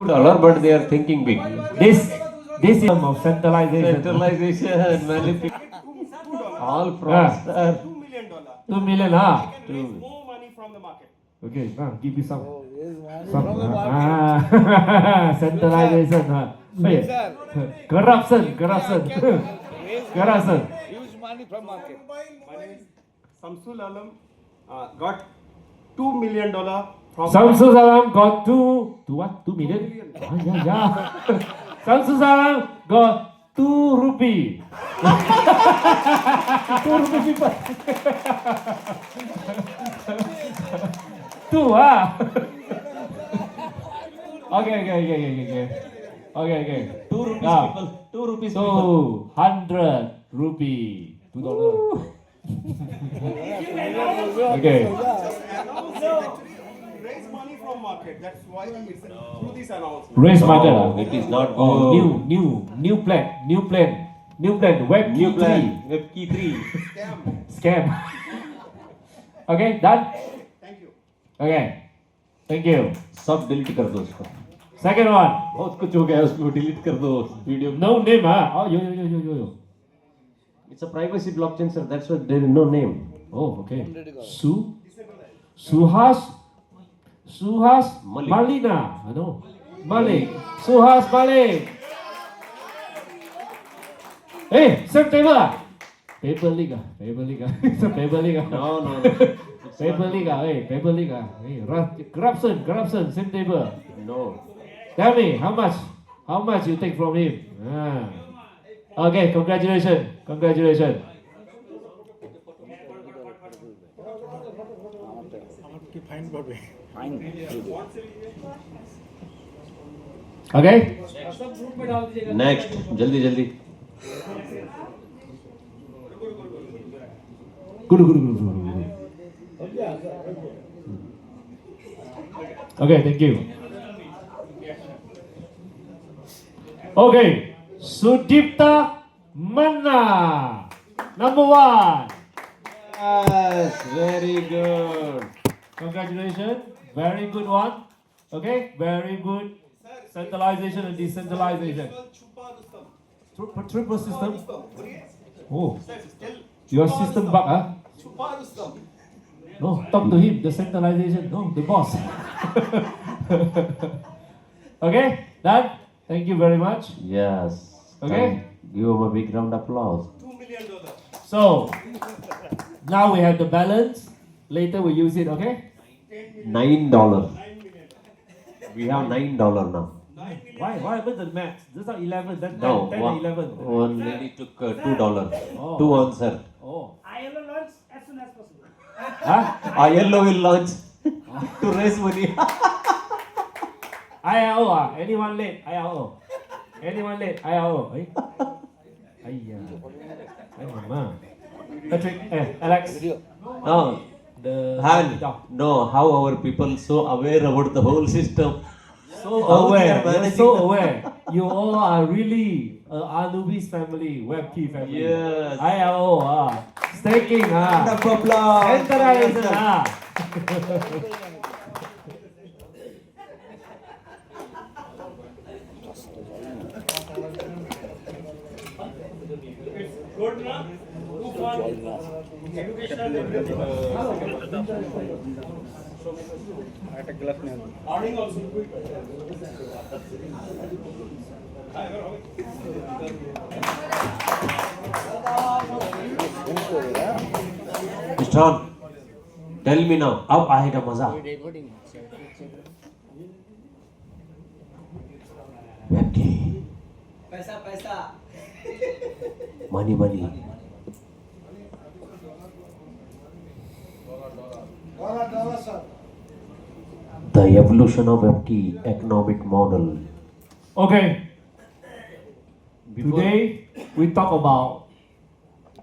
dollar, but they are thinking big. This is of centralization. Centralization, manipulation, all frauds. $2 million, huh? I can raise more money from the market. Okay, give you some. From Some. the market. Centralization, Hey, corruption. Corruption. Huge money from market. My name is Samsul Alam. Got $2 million from Samsul Salam got to what? 2 million? Yeah. Samsul Salam got 2 rupee. 2 rupee people. 2, Okay. 2 rupees, Ah. people. 2 rupees, people. 200 rupee. $2. Okay. raise money from market. That's why it's through this announcement. Raise No, market. it is not Oh, good. new plan. Web New key plan. 3. Web key 3. Scam. Scam. Okay, done? Thank you. Okay. Thank you. सब delete कर दो उसको. Second one. बहुत कुछ हो गया उसको, delete कर दो video. No name, Oh, yo. It's a privacy blockchain, sir. That's why there is no name. Oh, okay. Suhas Malik. Malina. No. Malik. Suhas Malik. Hey, same table. Paper League. It's a Paper League. No. Paper League. Paper League. Hey, corruption, same table. No. Tell me, how much you take from him? Okay, congratulations. Fine. Okay? Next. जल्दी. Good. Okay, thank you. Okay, Sudipta Manna, number 1. Yes, very good. Congratulations, very good one. Okay, very good. Centralization and decentralization. Triple system. Oh, your system bug, No, talk to him, the centralization. No, the boss. Okay, done. Thank you very much. Yes. Okay. Give him a big round of applause. $2 million. So, now we have the balance. Later we use it, okay? $9. We have $9 now. Why happened to the max? This are 11, then 10, No, 10 one, 11. one lady took $2. Oh. Two answer. Oh. ILO launch as soon as possible. Huh? ILO will launch to raise money. IRO, anyone late? IRO. Anyone late? IRO. Ayya. Ay, mama. Patrick, Alex. No. The And no, how our people so aware about the whole system. So How they aware, are you're managing so the- aware. You all are really Anubis family, WebKey family. Yes. IRO, staking, Round of applause. centralization, Good now. Two fun. Educational everything. Earning also. Mr. Tell me now, अब आएगा मजा. Webkey. पैसा Money. The evolution of Webkey economic model. Okay. Today we talk about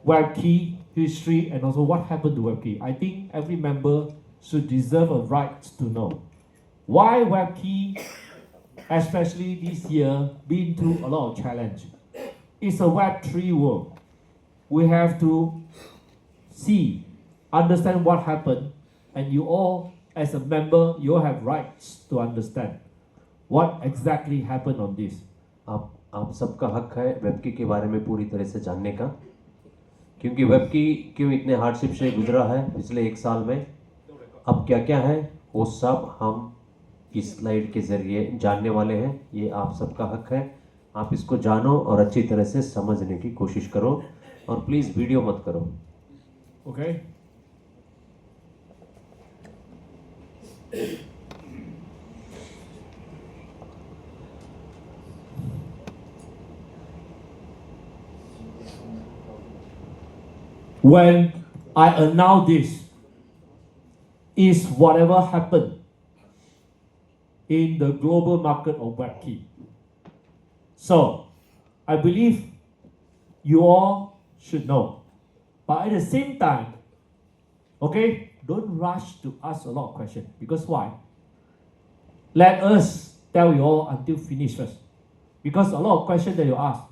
WebKey history and also what happened to WebKey. I think every member should deserve a right to know why WebKey, especially this year, been through a lot of challenge. It's a Web3 world. We have to see, understand what happened, and you all, as a member, you all have rights to understand. what exactly happened on this. आप सबका हक है वेबकी के बारे में पूरी तरह से जानने का, क्योंकि वेबकी क्यों इतने हार्डशिप से गुजरा है पिछले 1 साल में, अब क्या क्या है वो सब हम इस स्लाइड के ज़रिए जानने वाले हैं। ये आप सबका हक है, आप इसको जानो और अच्छी तरह से समझने की कोशिश करो, और प्लीज़ वीडियो मत करो। Okay? When I announce this, is whatever happened in the global market of WebKey. So, I believe you all should know. But at the same time, okay, don't rush to ask a lot of questions. Because why? Let us tell you all until finish first. Because a lot of questions that you ask,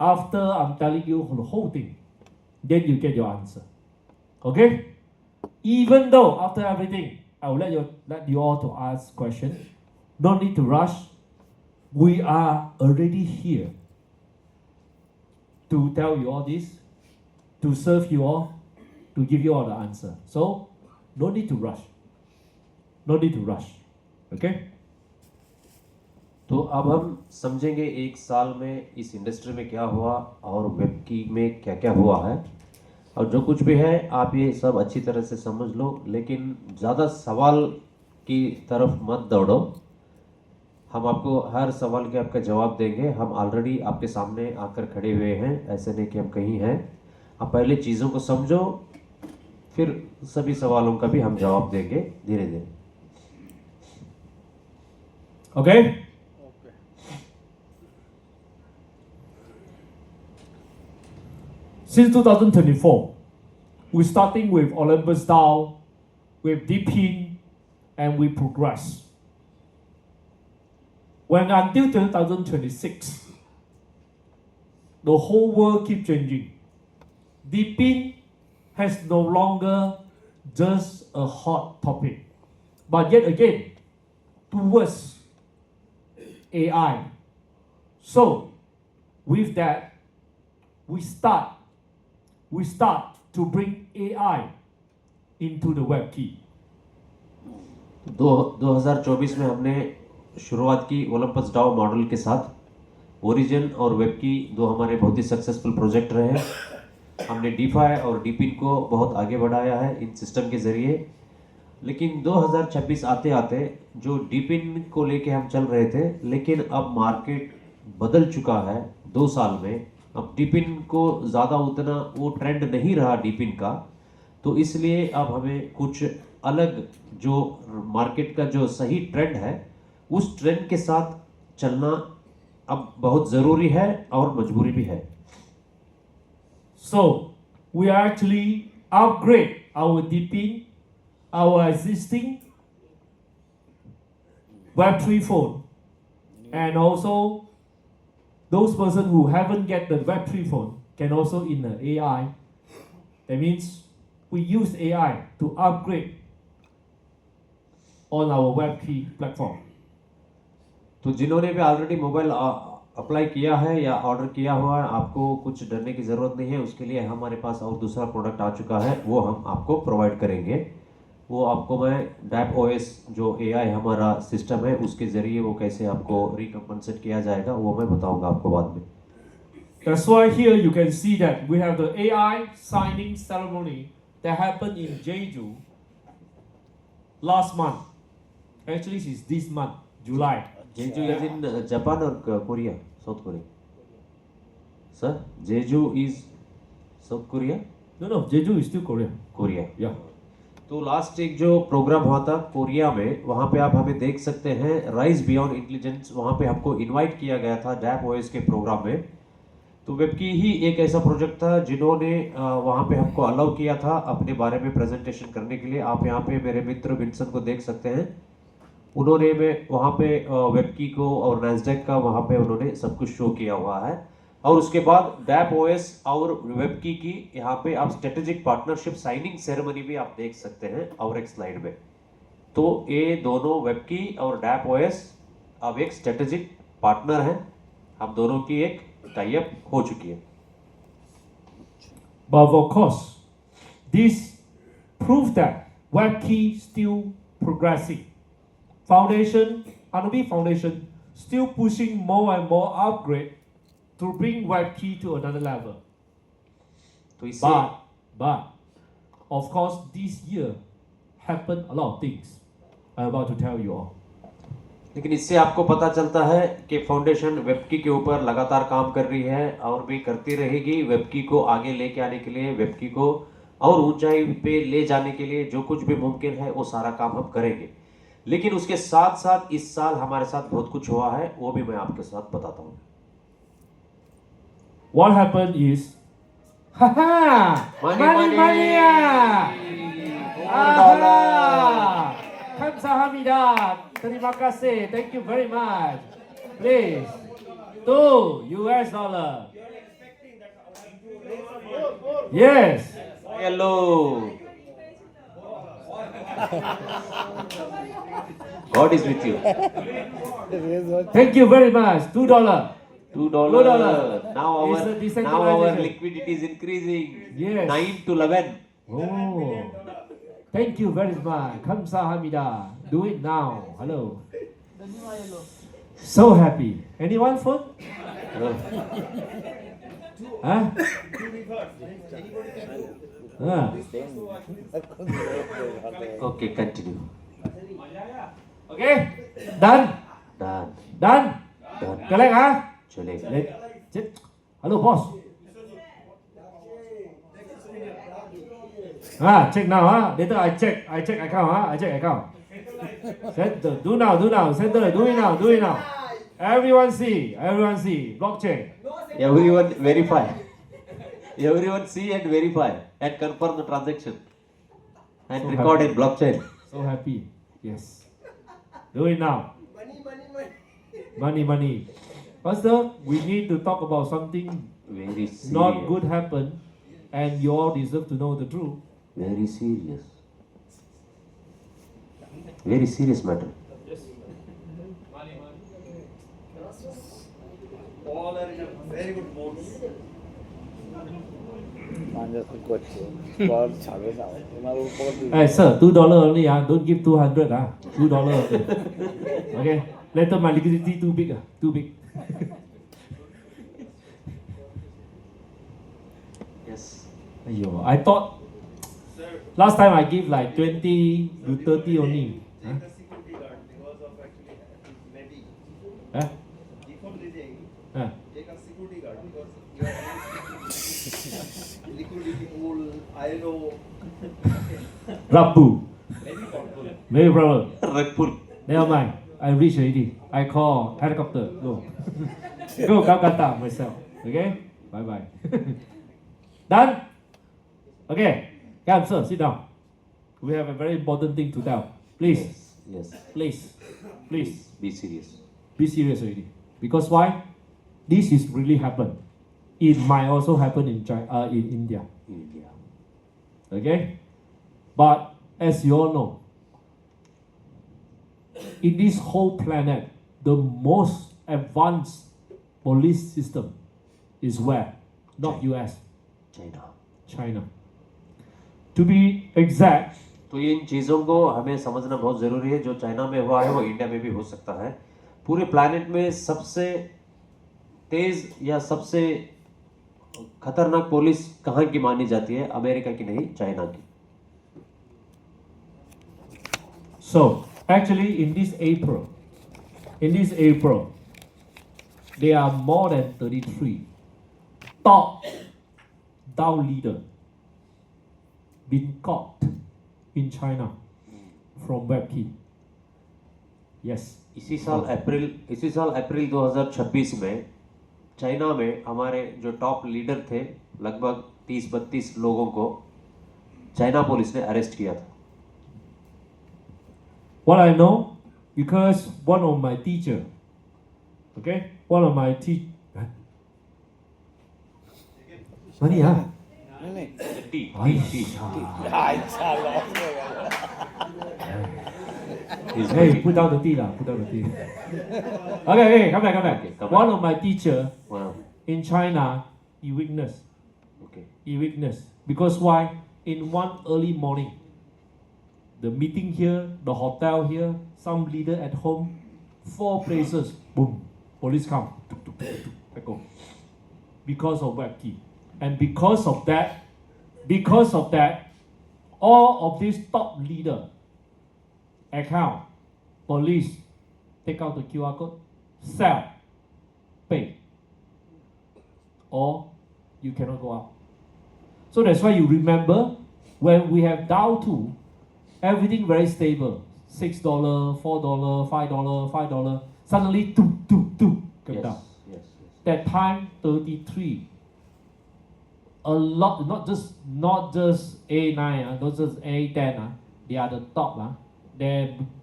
after I'm telling you the whole thing, then you get your answer. Okay? Even though after everything, I will let you all to ask questions. Don't need to rush. We are already here to tell you all this, to serve you all, to give you all the answer. So, no need to rush. No need to rush. Okay? तो अब हम समझेंगे 1 साल में इस industry में क्या हुआ और वेबकी में क्या क्या हुआ है, और जो कुछ भी है आप ये सब अच्छी तरह से समझ लो, लेकिन ज़्यादा सवाल की तरफ मत दौड़ो। हम आपको हर सवाल के आपका जवाब देंगे। हम ऑलरेडी आपके सामने आकर खड़े हुए हैं, ऐसे नहीं कि हम कहीं हैं। आप पहले चीज़ों को समझो, फिर सभी सवालों का भी हम जवाब देंगे धीरे धीरे। Okay? Since 2024, we're starting with Olympus DAO, with Deepin, and we progress. When until 2026, the whole world keep changing. Deepin has no longer just a hot topic, but yet again, towards AI. So, with that, we start to bring AI into the web key. 2024 में हमने शुरुआत की Olympus Dow model के साथ। Origin और web की 2 हमारे बहुत ही सक्सेसफुल प्रोजेक्ट रहे हैं। हमने डीफाई और डीपिन को बहुत आगे बढ़ाया है इन सिस्टम के ज़रिए। लेकिन 2026 आते आते जो डीपिन को लेके हम चल रहे थे, लेकिन अब मार्केट बदल चुका है 2 साल में। अब डीपिन को ज़्यादा उतना वो ट्रेंड नहीं रहा डीपिन का, तो इसलिए अब हमें कुछ अलग जो मार्केट का जो सही ट्रेंड है उस ट्रेंड के साथ चलना अब बहुत ज़रूरी है और मजबूरी भी है। So, we actually upgrade our Deepin, our existing Web3 phone, and also those persons who haven't get the Web3 phone can also in the AI. That means we use AI to upgrade on our Web3 platform. तो जिन्होंने भी already mobile apply किया है या order किया हुआ है, आपको कुछ डरने की ज़रूरत नहीं है। उसके लिए हमारे पास और दूसरा प्रोडक्ट आ चुका है, वो हम आपको प्रोवाइड करेंगे। वो आपको मैं डैप ओएस जो एआई हमारा सिस्टम है उसके ज़रिए वो कैसे आपको रिकम्पनसेट किया जाएगा वो मैं बताऊंगा आपको बाद में। That's why here you can see that we have the AI signing ceremony that happened in Jeju last month. Actually, it's this month, July. Jeju is in Japan और Korea, South Korea. Sir, Jeju is South Korea? No, Jeju is still Korea. Korea. Yeah. तो last एक जो programme हुआ था Korea में, वहाँ पे आप हमें देख सकते हैं राइज बियॉन्ड इंटेलिजेंस। वहाँ पे हमको इनवाइट किया गया था डैप ओएस के प्रोग्राम में। तो वेबकी ही एक ऐसा प्रोजेक्ट था जिन्होंने वहाँ पे हमको अलाउ किया था अपने बारे में प्रेजेंटेशन करने के लिए। आप यहाँ पे मेरे मित्र विंसन को देख सकते हैं। उन्होंने वहाँ पे वेबकी को और नैस्डैक का वहाँ पे उन्होंने सब कुछ शो किया हुआ है। और उसके बाद डैप ओएस और वेबकी की यहाँ पे आप स्ट्रेटेजिक पार्टनरशिप साइनिंग सेरेमनी भी आप देख सकते हैं और एक स्लाइड में। तो ये दोनों वेबकी और डैप ओएस अब एक स्ट्रेटेजिक पार्टनर हैं, हम दोनों की एक टाई अप हो चुकी है। But of course, this proves that WebKey still progressing. Foundation, Adobe Foundation, still pushing more and more upgrade to bring WebKey to another level. तो इससे But, of course, this year happened a lot of things. I'm about to tell you all. लेकिन इससे आपको पता चलता है कि foundation वेबकी के ऊपर लगातार काम कर रही है और भी करती रहेगी। वेबकी को आगे लेके आने के लिए, वेबकी को और ऊंचाई पे ले जाने के लिए जो कुछ भी मुमकिन है वो सारा काम हम करेंगे। लेकिन उसके साथ साथ इस साल हमारे साथ बहुत कुछ हुआ है, वो भी मैं आपके साथ बताता हूँ। What happened is, money! Aha! Kamsahamnida. Terima kasih. Thank you very much. Please, $2. Yes. Hello, God is with you. Thank you very much. $2. $2. Now It's a our decentralization. liquidity is increasing. Yes. 9 to 11. Oh, thank you very much. Kamsahamnida. Do it now. Hello. So happy. Anyone phone? Huh? Okay, continue. Okay. Done. Done. Done. Done. Correct, huh? चलेगा। Hello, boss. Check now, huh? Later I check account, huh? I check account. Center, do now. Center, do it now. Everyone see. Blockchain. Everyone verify. Everyone see and verify and confirm the transaction and So record happy. in blockchain. So happy. Yes. Do it now. Money. Pastor, we need to talk about something Very serious. not good happen, and you all deserve to know the truth. Very serious. Very serious matter. All are in a very good mood. Hey, sir, $2 only, don't give 200, $2 only. Okay? Later my liquidity too big, too big. Yes. Aiyo, I thought last time I give like 20 to 30 only. Huh? Take a security guard because of actually maybe Huh? before leaving, Huh? take a security guard because you are liquidity pool, ILO, Rabu. very powerful. Maybe problem. Ragpur. Never mind. I reach already. I call helicopter. Go. Go Calcutta myself. Okay? Bye bye. Done? Okay. Come, sir, sit down. We have a very important thing to tell. Please, Yes. please. Be serious. Be serious already. Because why? This is really happen. It might also happen in China, in India. India. Okay? But as you all know, in this whole planet, the most advanced police system is where? Not US, China. China. To be exact, तो इन चीज़ों को हमें समझना बहुत ज़रूरी है। जो China में हुआ है वो इंडिया में भी हो सकता है। पूरे प्लैनेट में सबसे तेज या सबसे खतरनाक पुलिस कहाँ की मानी जाती है? अमेरिका की नहीं, चाइना की। so actually in this April, there are more than 33 top down leader been caught in China from WebKey. Yes. इसी साल अप्रैल 2026 में चाइना में हमारे जो टॉप लीडर थे, लगभग 30-32 लोगों को चाइना पुलिस ने अरेस्ट किया था। What I know, because one of my teacher, okay, one of my Money, huh? T. He's Hey, very- put down the tea lah, put down the tea. Okay, hey, come back. Okay, come back. One of my teacher Wow. in China, he witnessed. Okay. He witnessed. Because why? In one early morning, the meeting here, the hotel here, some leader at home, 4 places, boom, police come, tuk, tuk, tuk, tuk, let go. Because of WebKey. And because of that, all of these top leader account, police, take out the QR code, sell, pay, or you cannot go out. So that's why you remember when we have Dow 2, everything very stable. $6, $4, $5, $5. Suddenly, came Yes. down. Yes. That time, 33. A lot, not just A9, not just A10, they are the top.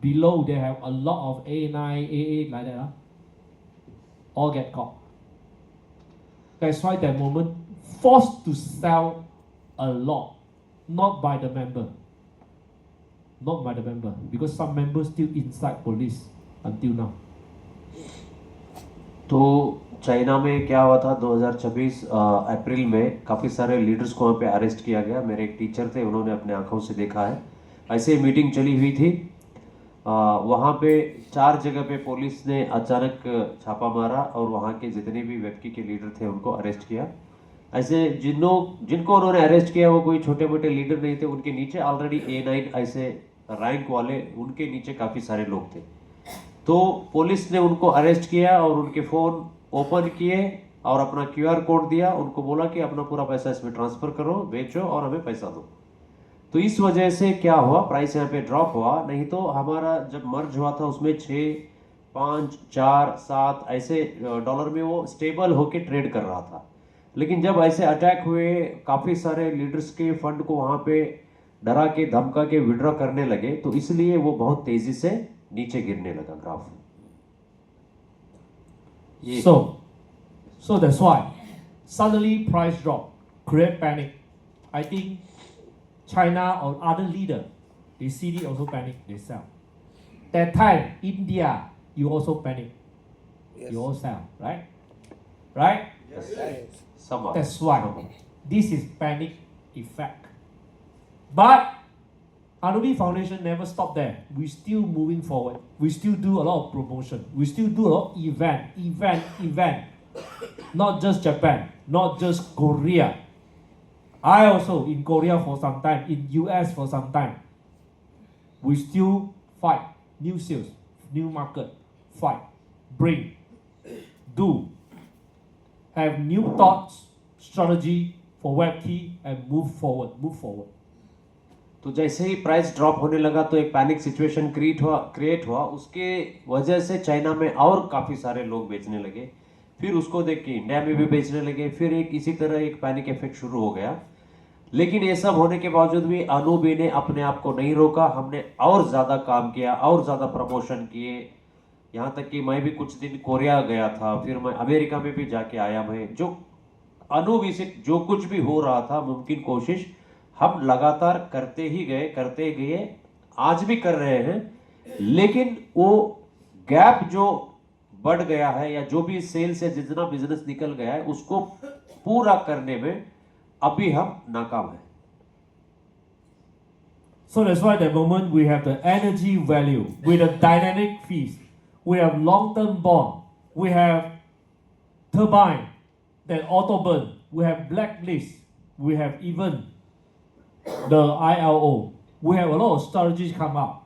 Below, they have a lot of A9, A8 like that. All get caught. That's why that moment, forced to sell a lot, not by the member. Not by the member, because some members still inside police until now. तो China में क्या हुआ था 2026 अप्रैल में काफ़ी सारे leaders को वहाँ पे अरेस्ट किया गया। मेरे एक टीचर थे, उन्होंने अपने आंखों से देखा है। ऐसे मीटिंग चली हुई थी, वहाँ पे 4 जगह पे पुलिस ने अचानक छापा मारा और वहाँ के जितने भी वेबकी के लीडर थे उनको अरेस्ट किया। ऐसे जिनको उन्होंने अरेस्ट किया वो कोई छोटे मोटे लीडर नहीं थे, उनके नीचे ऑलरेडी A9 ऐसे रैंक वाले, उनके नीचे काफ़ी सारे लोग थे। तो पुलिस ने उनको अरेस्ट किया और उनके फ़ोन ओपन किए और अपना QR कोड दिया, उनको बोला कि अपना पूरा पैसा इसमें ट्रांसफ़र करो, बेचो और हमें पैसा दो। तो इस वजह से क्या हुआ, प्राइस यहाँ पे ड्रॉप हुआ। नहीं तो हमारा जब मर्ज हुआ था उसमें 6, 5, 4, 7 ऐसे डॉलर में वो स्टेबल होके ट्रेड कर रहा था। लेकिन जब ऐसे अटैक हुए, काफ़ी सारे लीडर्स के फंड को वहाँ पे डरा के धमका के विड्रॉ करने लगे, तो इसलिए वो बहुत तेज़ी से नीचे गिरने लगा ग्राफ। ये So that's why suddenly price drop, create panic. I think China or other leader, they see it also panic, they sell. That time, India, you also panic, you all sell, right? Right? Some That's why this is panic effect. But Adobe Foundation never stop there. We still moving forward. We still do a lot of promotion. We still do a lot of event. Not just Japan, not just Korea. I also in Korea for some time, in US for some time. We still fight new sales, new market, fight, bring, do, have new thoughts, strategy for WebKey and move forward. तो जैसे ही price drop होने लगा तो एक panic situation create हुआ। उसके वजह से चाइना में और काफ़ी सारे लोग बेचने लगे, फिर उसको देख के इंडिया में भी बेचने लगे, फिर इसी तरह एक पैनिक इफेक्ट शुरू हो गया। लेकिन ये सब होने के बावजूद भी अनूबी ने अपने आप को नहीं रोका। हमने और ज़्यादा काम किया, और ज़्यादा प्रमोशन किए, यहाँ तक कि मैं भी कुछ दिन कोरिया गया था, फिर मैं अमेरिका में भी जाके आया। मैं जो अनूबी से जो कुछ भी हो रहा था मुमकिन कोशिश हम लगातार करते गए, आज भी कर रहे हैं। लेकिन वो गैप जो बढ़ गया है या जो भी सेल से जितना बिजनेस निकल गया है उसको पूरा करने में अभी हम नाकाम हैं। So that's why at the moment we have the energy value with a dynamic fees. We have long-term bond. We have turbine, then auto burn. We have blacklist. We have even the ILO. We have a lot of strategies come up.